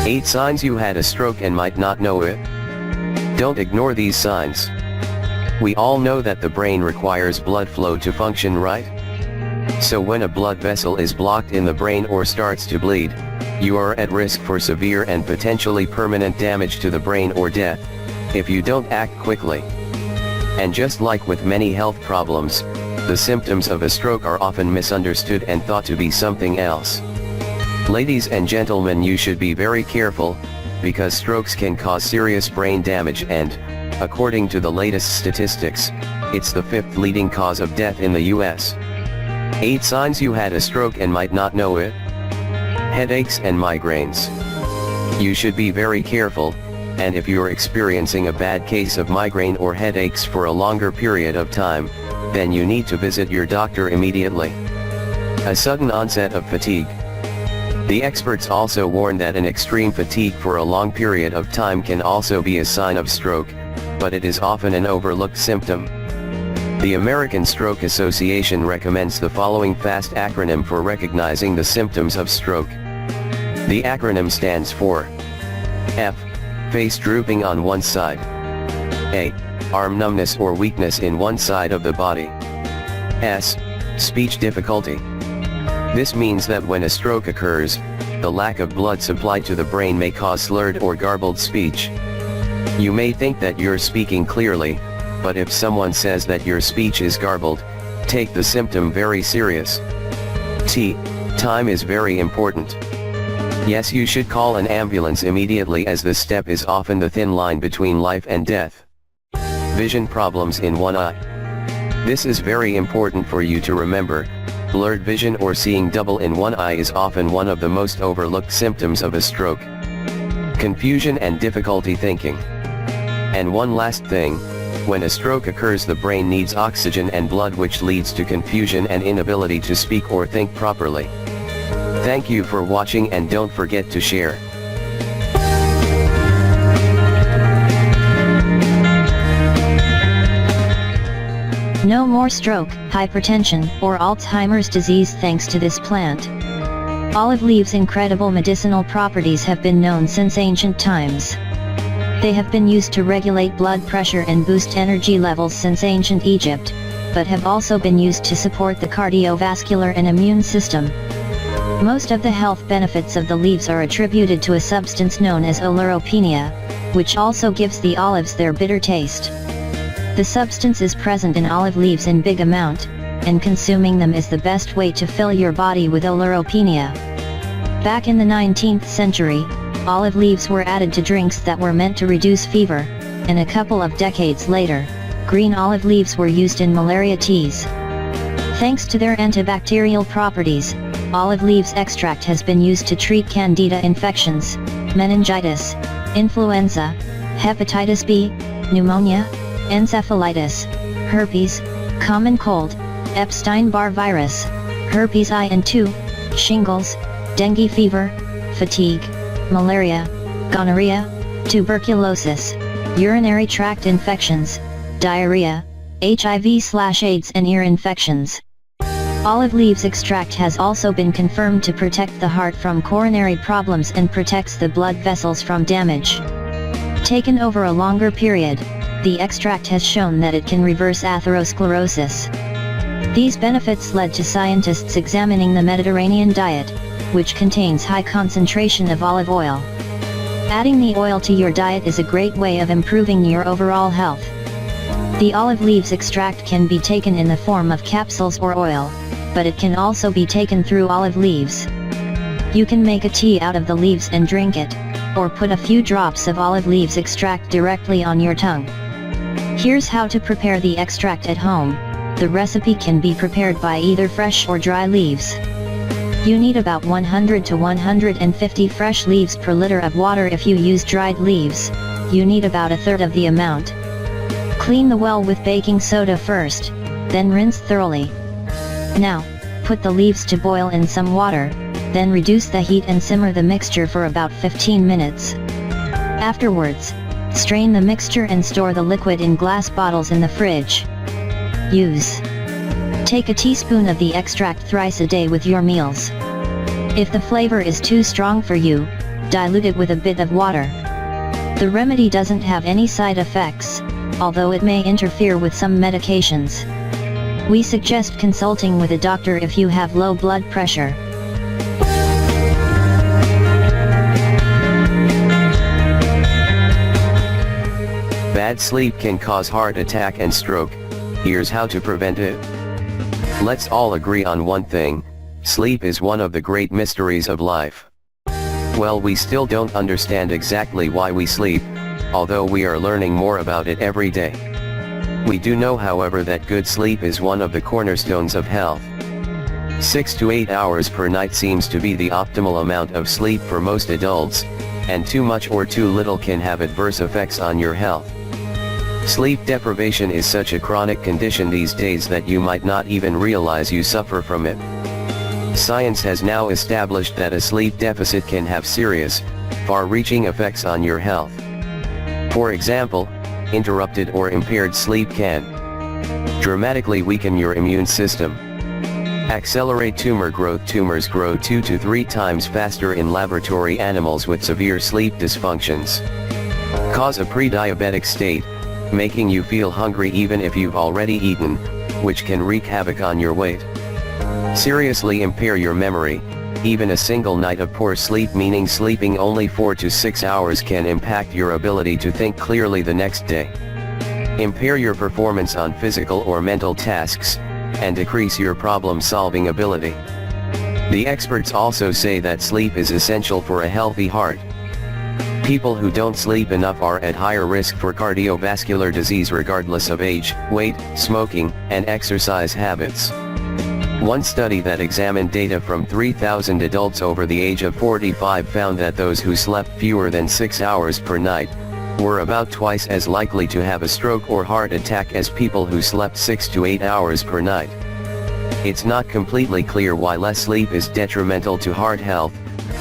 8 signs you had a stroke and might not know it. Don't ignore these signs. We all know that the brain requires blood flow to function, right? So when a blood vessel is blocked in the brain or starts to bleed, you are at risk for severe and potentially permanent damage to the brain or death, if you don't act quickly. And just like with many health problems, the symptoms of a stroke are often misunderstood and thought to be something else. Ladies and gentlemen, you should be very careful, because strokes can cause serious brain damage and, according to the latest statistics, it's the 5th leading cause of death in the US. 8 signs you had a stroke and might not know it. Headaches and migraines. You should be very careful, and if you're experiencing a bad case of migraine or headaches for a longer period of time, then you need to visit your doctor immediately. A sudden onset of fatigue. The experts also warn that an extreme fatigue for a long period of time can also be a sign of stroke, but it is often an overlooked symptom. The American Stroke Association recommends the following fast acronym for recognizing the symptoms of stroke. The acronym stands for F. Face drooping on one side. A. Arm numbness or weakness in one side of the body. S. Speech difficulty. This means that when a stroke occurs, the lack of blood supply to the brain may cause slurred or garbled speech. You may think that you're speaking clearly, but if someone says that your speech is garbled, take the symptom very serious. T. Time is very important. Yes, you should call an ambulance immediately, as this step is often the thin line between life and death. Vision problems in one eye. This is very important for you to remember. Blurred vision or seeing double in one eye is often one of the most overlooked symptoms of a stroke. Confusion and difficulty thinking. And one last thing, when a stroke occurs, the brain needs oxygen and blood, which leads to confusion and inability to speak or think properly. Thank you for watching, and don't forget to share. No more stroke, hypertension, or Alzheimer's disease thanks to this plant. Olive leaves' incredible medicinal properties have been known since ancient times. They have been used to regulate blood pressure and boost energy levels since ancient Egypt, but have also been used to support the cardiovascular and immune system. Most of the health benefits of the leaves are attributed to a substance known as oleuropenia, which also gives the olives their bitter taste. The substance is present in olive leaves in big amount, and consuming them is the best way to fill your body with oleuropenia. Back in the 19th century, olive leaves were added to drinks that were meant to reduce fever, and a couple of decades later, green olive leaves were used in malaria teas. Thanks to their antibacterial properties, olive leaves extract has been used to treat candida infections, meningitis, influenza, hepatitis B, pneumonia, encephalitis, herpes, common cold, Epstein-Barr virus, herpes I and II, shingles, dengue fever, fatigue, malaria, gonorrhea, tuberculosis, urinary tract infections, diarrhea, HIV/AIDS and ear infections. Olive leaves extract has also been confirmed to protect the heart from coronary problems and protects the blood vessels from damage. Taken over a longer period, the extract has shown that it can reverse atherosclerosis. These benefits led to scientists examining the Mediterranean diet, which contains high concentration of olive oil. Adding the oil to your diet is a great way of improving your overall health. The olive leaves extract can be taken in the form of capsules or oil, but it can also be taken through olive leaves. You can make a tea out of the leaves and drink it, or put a few drops of olive leaves extract directly on your tongue. Here's how to prepare the extract at home. The recipe can be prepared by either fresh or dry leaves. You need about 100 to 150 fresh leaves per liter of water. If you use dried leaves, you need about a third of the amount. Clean the well with baking soda first, then rinse thoroughly. Now, put the leaves to boil in some water, then reduce the heat and simmer the mixture for about 15 minutes. Afterwards, strain the mixture and store the liquid in glass bottles in the fridge. Use. Take a teaspoon of the extract thrice a day with your meals. If the flavor is too strong for you, diluted with a bit of water. The remedy doesn't have any side effects, although it may interfere with some medications. We suggest consulting with a doctor if you have low blood pressure. Bad sleep can cause heart attack and stroke. Here's how to prevent it. Let's all agree on one thing: sleep is one of the great mysteries of life. Well, we still don't understand exactly why we sleep, although we are learning more about it every day. We do know, however, that good sleep is one of the cornerstones of health. 6 to 8 hours per night seems to be the optimal amount of sleep for most adults, and too much or too little can have adverse effects on your health. Sleep deprivation is such a chronic condition these days that you might not even realize you suffer from it. Science has now established that a sleep deficit can have serious, far-reaching effects on your health. For example, interrupted or impaired sleep can dramatically weaken your immune system, accelerate tumor growth. Tumors grow 2 to 3 times faster in laboratory animals with severe sleep dysfunctions, cause a pre-diabetic state, making you feel hungry even if you've already eaten, which can wreak havoc on your weight. Seriously impair your memory. Even a single night of poor sleep, meaning sleeping only 4 to 6 hours, can impact your ability to think clearly the next day, impair your performance on physical or mental tasks, and decrease your problem-solving ability. The experts also say that sleep is essential for a healthy heart. People who don't sleep enough are at higher risk for cardiovascular disease regardless of age, weight, smoking, and exercise habits. One study that examined data from 3,000 adults over the age of 45 found that those who slept fewer than 6 hours per night were about twice as likely to have a stroke or heart attack as people who slept 6 to 8 hours per night. It's not completely clear why less sleep is detrimental to heart health,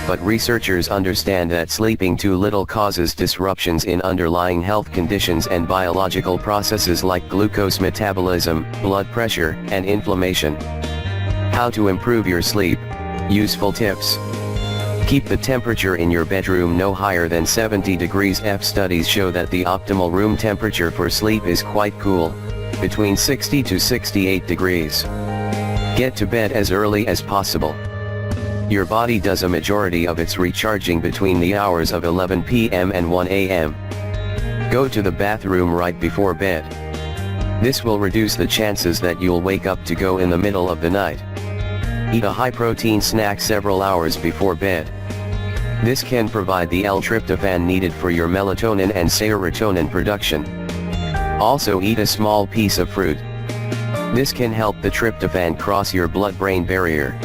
but researchers understand that sleeping too little causes disruptions in underlying health conditions and biological processes like glucose metabolism, blood pressure, and inflammation. How to improve your sleep. Useful tips. Keep the temperature in your bedroom no higher than 70 degrees F. Studies show that the optimal room temperature for sleep is quite cool, between 60 to 68 degrees. Get to bed as early as possible. Your body does a majority of its recharging between the hours of 11 p.m. and 1 a.m. Go to the bathroom right before bed. This will reduce the chances that you'll wake up to go in the middle of the night. Eat a high-protein snack several hours before bed. This can provide the L-tryptophan needed for your melatonin and serotonin production. Also eat a small piece of fruit. This can help the tryptophan cross your blood-brain barrier.